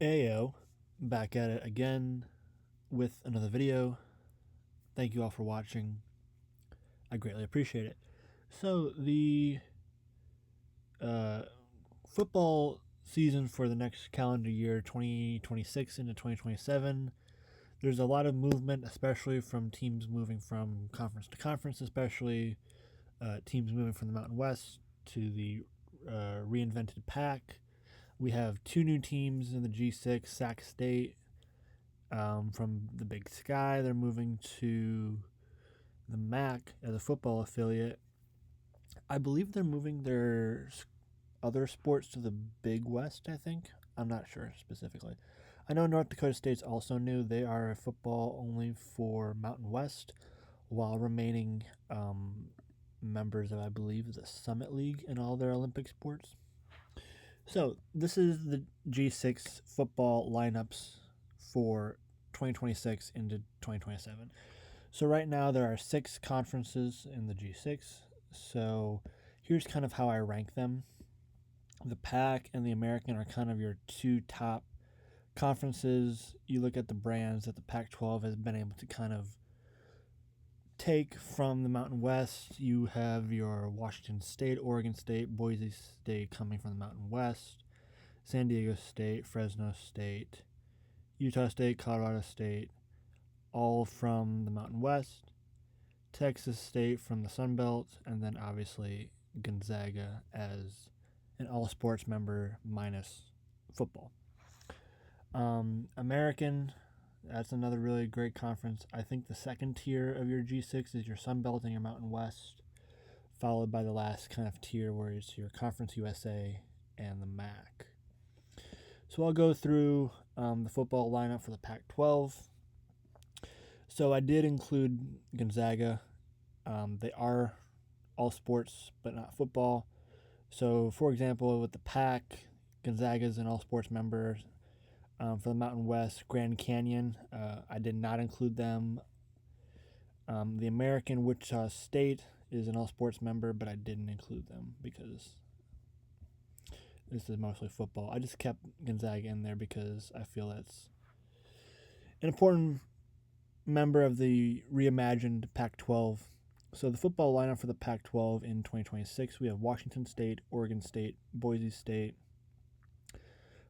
Ayo, back at it again with another video. Thank you all for watching. I greatly appreciate it. So, the football season for the next calendar year, 2026 into 2027, there's a lot of movement, especially from teams moving from conference to conference, especially teams moving from the Mountain West to the reinvented Pac. We have two new teams in the G6, Sac State. From the Big Sky, they're moving to the MAC as a football affiliate. I believe they're moving their other sports to the Big West, I think. I'm not sure specifically. I know North Dakota State's also new. They are a football only for Mountain West while remaining members of, I believe, the Summit League in all their Olympic sports. So, this is the G6 football lineups for 2026 into 2027. So right now there are 6 conferences in the G6. So here's kind of how I rank them. The Pac and the American are kind of your two top conferences. You look at the brands that the Pac-12 has been able to kind of take from the Mountain West. You have your Washington State, Oregon State, Boise State coming from the Mountain West, San Diego State, Fresno State, Utah State, Colorado State, all from the Mountain West, Texas State from the Sun Belt, and then obviously Gonzaga as an all-sports member minus football. American, that's another really great conference. I think the second tier of your G6 is your Sun Belt and your Mountain West, followed by the last kind of tier where it's your Conference USA and the MAC. So I'll go through the football lineup for the Pac-12. So I did include Gonzaga. They are all sports, but not football. So, for example, with the Pac, Gonzaga is an all sports member. For the Mountain West, Grand Canyon, I did not include them. The American, Wichita State is an all sports member, but I didn't include them because this is mostly football. I just kept Gonzaga in there because I feel that's an important member of the reimagined Pac-12. So the football lineup for the Pac-12 in 2026, we have Washington State, Oregon State, Boise State,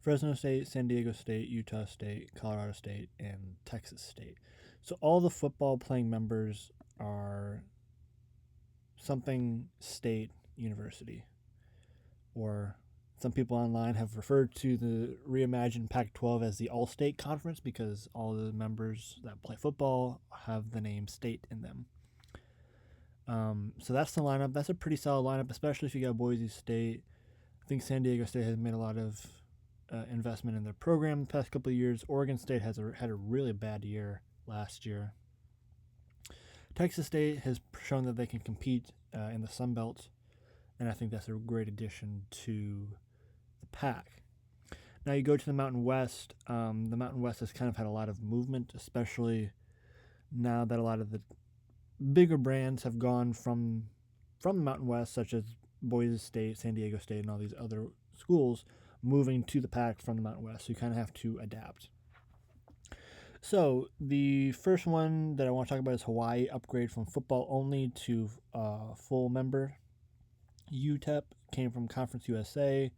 Fresno State, San Diego State, Utah State, Colorado State, and Texas State. So all the football playing members are something state university, or some people online have referred to the reimagined Pac-12 as the All-State Conference because all the members that play football have the name state in them. So that's the lineup. That's a pretty solid lineup, especially if you got Boise State. I think San Diego State has made a lot of investment in their program the past couple of years. Oregon State had a really bad year last year. Texas State has shown that they can compete in the Sun Belt, and I think that's a great addition to the Pac. Now you go to the Mountain West. The Mountain West has kind of had a lot of movement, especially now that a lot of the bigger brands have gone from the Mountain West, such as Boise State, San Diego State, and all these other schools moving to the Pac from the Mountain West. So you kind of have to adapt. So the first one that I want to talk about is Hawaii upgrade from football only to full member. UTEP came from Conference USA.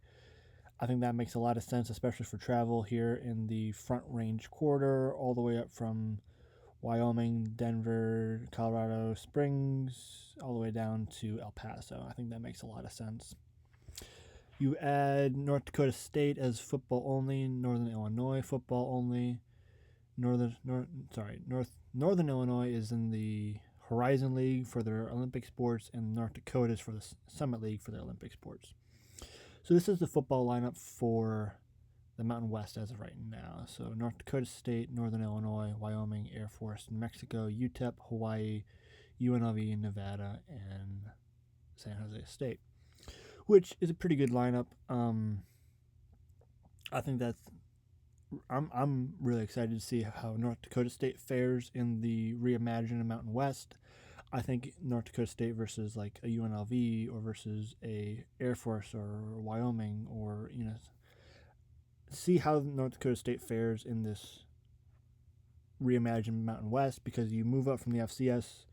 I think that makes a lot of sense, especially for travel here in the Front Range corridor, all the way up from Wyoming, Denver, Colorado Springs, all the way down to El Paso. I think that makes a lot of sense. You add North Dakota State as football only, Northern Illinois football only. Northern Illinois is in the Horizon League for their Olympic sports, and North Dakota is for the Summit League for their Olympic sports. So this is the football lineup for the Mountain West as of right now. So North Dakota State, Northern Illinois, Wyoming, Air Force, New Mexico, UTEP, Hawaii, UNLV, Nevada, and San Jose State, which is a pretty good lineup. I think I'm really excited to see how North Dakota State fares in the reimagined Mountain West. I think North Dakota State versus like a UNLV or versus a Air Force or Wyoming or see how North Dakota State fares in this reimagined Mountain West, because you move up from the FCS.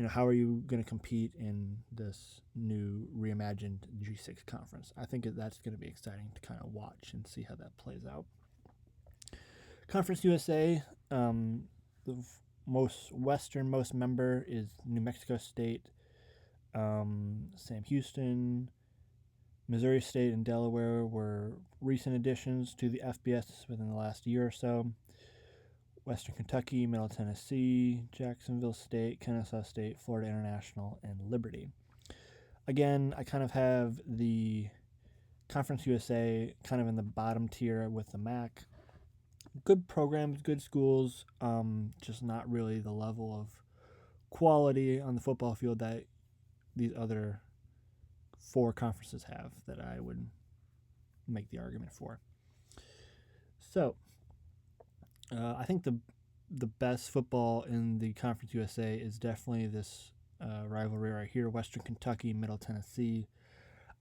How are you going to compete in this new reimagined G6 conference? I think that's going to be exciting to kind of watch and see how that plays out. Conference USA, the most westernmost member is New Mexico State, Sam Houston, Missouri State, and Delaware were recent additions to the FBS within the last year or so. Western Kentucky, Middle Tennessee, Jacksonville State, Kennesaw State, Florida International, and Liberty. Again, I kind of have the Conference USA kind of in the bottom tier with the MAC. Good programs, good schools, just not really the level of quality on the football field that these other 4 conferences have that I would make the argument for. So, I think the best football in the Conference USA is definitely this rivalry right here, Western Kentucky, Middle Tennessee.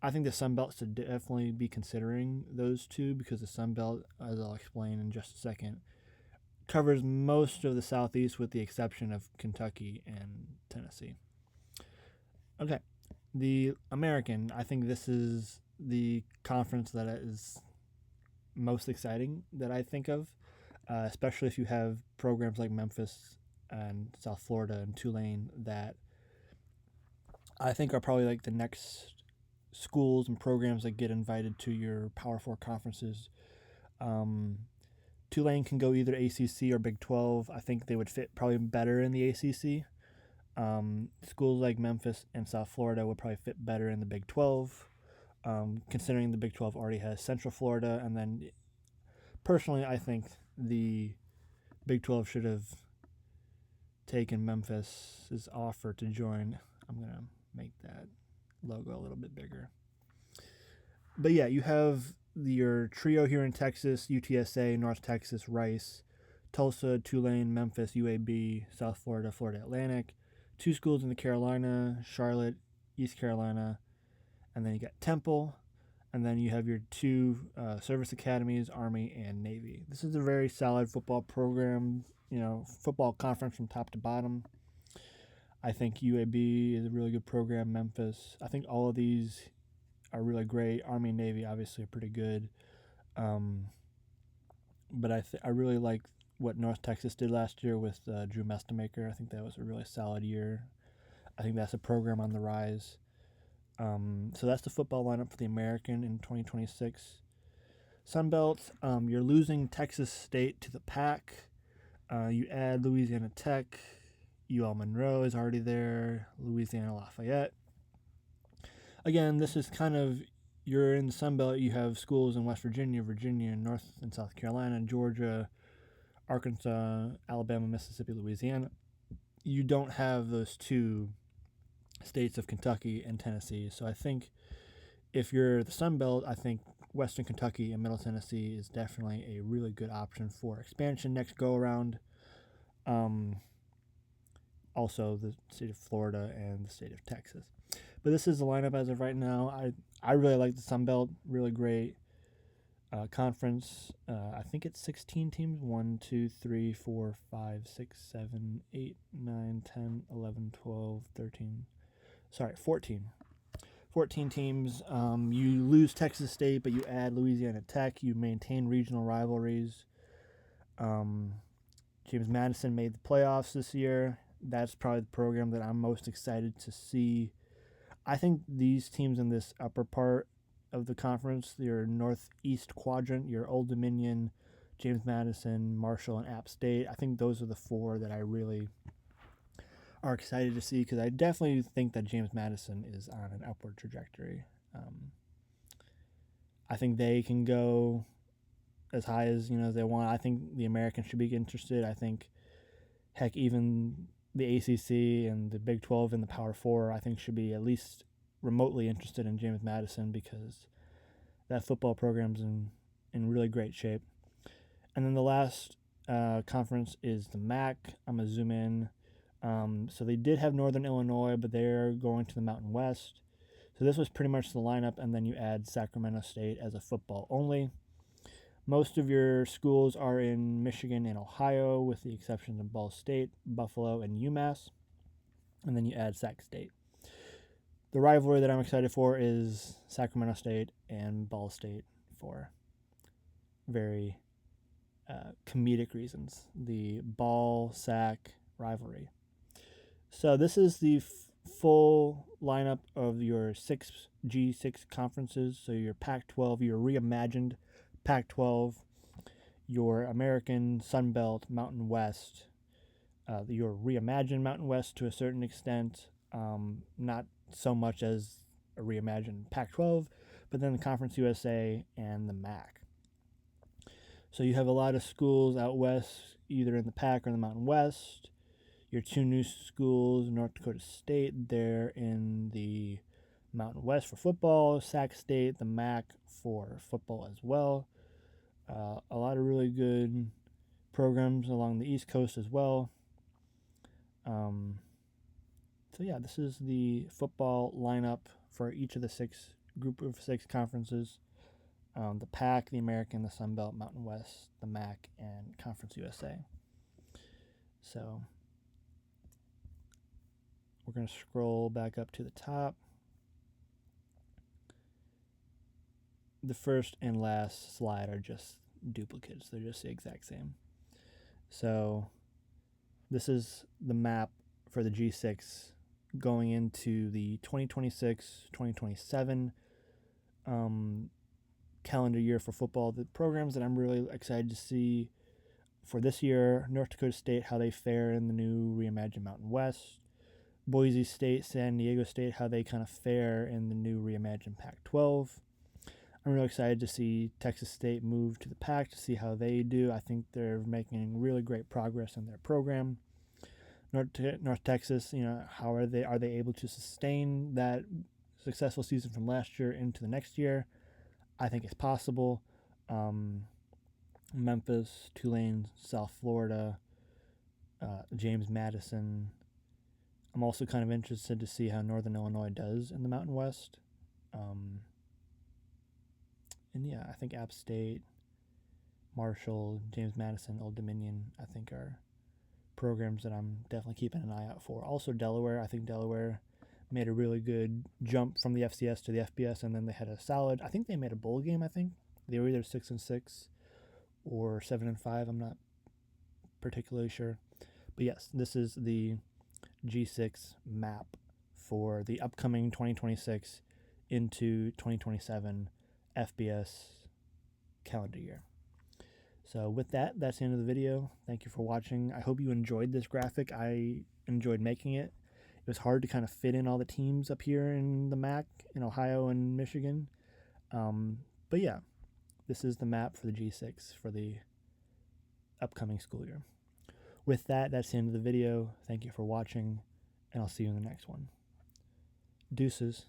I think the Sun Belt should definitely be considering those two, because the Sun Belt, as I'll explain in just a second, covers most of the Southeast with the exception of Kentucky and Tennessee. Okay, the American, I think this is the conference that is most exciting that I think of. Especially if you have programs like Memphis and South Florida and Tulane that I think are probably like the next schools and programs that get invited to your Power 4 conferences. Tulane can go either ACC or Big 12. I think they would fit probably better in the ACC. Schools like Memphis and South Florida would probably fit better in the Big 12, considering the Big 12 already has Central Florida. And then personally, I think the Big 12 should have taken Memphis's offer to join. I'm going to make that logo a little bit bigger. But yeah, you have your trio here in Texas, UTSA, North Texas, Rice, Tulsa, Tulane, Memphis, UAB, South Florida, Florida Atlantic. 2 schools in the Carolina, Charlotte, East Carolina, and then you got Temple. And then you have your 2 service academies, Army and Navy. This is a very solid football program, football conference from top to bottom. I think UAB is a really good program, Memphis. I think all of these are really great. Army and Navy obviously are pretty good. But I really like what North Texas did last year with Drew Mestemaker. I think that was a really solid year. I think that's a program on the rise. So that's the football lineup for the American in 2026. Sunbelt, you're losing Texas State to the Pac. You add Louisiana Tech. UL Monroe is already there. Louisiana Lafayette. Again, this is kind of, you're in the Sunbelt. You have schools in West Virginia, North and South Carolina, Georgia, Arkansas, Alabama, Mississippi, Louisiana. You don't have those 2 states of Kentucky and Tennessee. So I think if you're the Sun Belt, I think Western Kentucky and Middle Tennessee is definitely a really good option for expansion next go around. Also the state of Florida and the state of Texas. But this is the lineup as of right now. I really like the Sun Belt, really great conference. I think it's 16 teams. 1, 2, 3, 4, 5, 6, 7, 8, 9, 10, 11, 12, 13. 14. 14 teams. You lose Texas State, but you add Louisiana Tech. You maintain regional rivalries. James Madison made the playoffs this year. That's probably the program that I'm most excited to see. I think these teams in this upper part of the conference, your northeast quadrant, your Old Dominion, James Madison, Marshall, and App State, I think those are the 4 that I really are excited to see, because I definitely think that James Madison is on an upward trajectory. I think they can go as high as they want. I think the Americans should be interested. I think, heck, even the ACC and the Big 12 and the Power 4, I think should be at least remotely interested in James Madison, because that football program's in really great shape. And then the last conference is the MAC. I'm going to zoom in. So they did have Northern Illinois, but they're going to the Mountain West. So this was pretty much the lineup, and then you add Sacramento State as a football only. Most of your schools are in Michigan and Ohio, with the exception of Ball State, Buffalo, and UMass. And then you add Sac State. The rivalry that I'm excited for is Sacramento State and Ball State for very comedic reasons. The Ball-Sac rivalry. So this is the full lineup of your 6 G6 conferences. So your Pac-12, your reimagined Pac-12, your American Sun Belt, Mountain West, your reimagined Mountain West to a certain extent, not so much as a reimagined Pac-12, but then the Conference USA and the MAC. So you have a lot of schools out west, either in the Pac or the Mountain West. Your 2 new schools, North Dakota State, they're in the Mountain West for football, Sac State, the MAC for football as well. A lot of really good programs along the East Coast as well. So yeah, this is the football lineup for each of the group of 6 conferences. The Pac, the American, the Sun Belt, Mountain West, the MAC, and Conference USA. So we're going to scroll back up to the top. The first and last slide are just duplicates. They're just the exact same. So this is the map for the G6 going into the 2026-2027 calendar year for football. The programs that I'm really excited to see for this year: North Dakota State, how they fare in the new reimagined Mountain West; Boise State, San Diego State, how they kind of fare in the new reimagined Pac-12. I'm really excited to see Texas State move to the Pac to see how they do. I think they're making really great progress in their program. North Texas, how are they able to sustain that successful season from last year into the next year? I think it's possible. Memphis, Tulane, South Florida, James Madison. I'm also kind of interested to see how Northern Illinois does in the Mountain West. And yeah, I think App State, Marshall, James Madison, Old Dominion, I think are programs that I'm definitely keeping an eye out for. Also Delaware. I think Delaware made a really good jump from the FCS to the FBS, and then they had a solid, I think they made a bowl game. I think they were either 6-6 or 7-5. I'm not particularly sure. But yes, this is the G6 map for the upcoming 2026 into 2027 FBS calendar year. So with that, that's the end of the video. Thank you for watching. I hope you enjoyed this graphic. I enjoyed making it. It was hard to kind of fit in all the teams up here in the MAC in Ohio and Michigan. But yeah, this is the map for the G6 for the upcoming school year. With that, that's the end of the video. Thank you for watching, and I'll see you in the next one. Deuces.